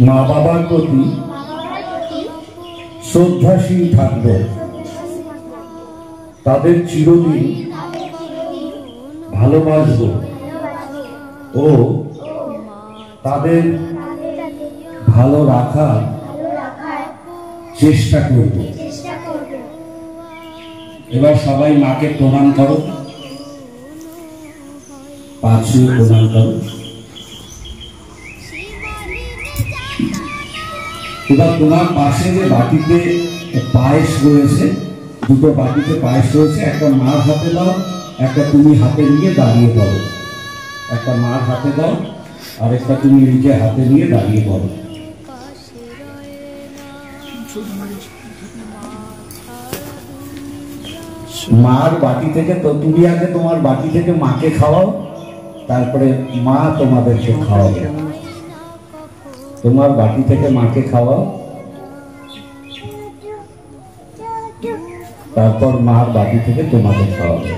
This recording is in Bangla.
মা বাবার প্রতি শ্রদ্ধাশীল থাকব, তাদের চিরদিন ভালোবাসব ও তাদের ভালো রাখার চেষ্টা করব। এবার সবাই মাকে প্রণাম করো, পা ছুঁয়ে প্রণাম করো। এবার তোমার পাশে যে বাটিতে পায়েস রয়েছে, দুটো বাটিতে পায়েস রয়েছে, একটা মার হাতে দাও, একটা তুমি হাতে নিয়ে দাঁড়িয়ে পড়ো। একটা মার হাতে দাও আর একটা তুমি নিজে হাতে নিয়ে দাঁড়িয়ে পড়ো। মার বাটি থেকে তো তুমি আগে তোমার বাটি থেকে মাকে খাওয়াও, তারপরে মা তোমাদেরকে খাওয়াবে। তোমার বাটি থেকে মাকে খাওয়াও, তারপর মার বাটি থেকে তোমাকে খাওয়াবে।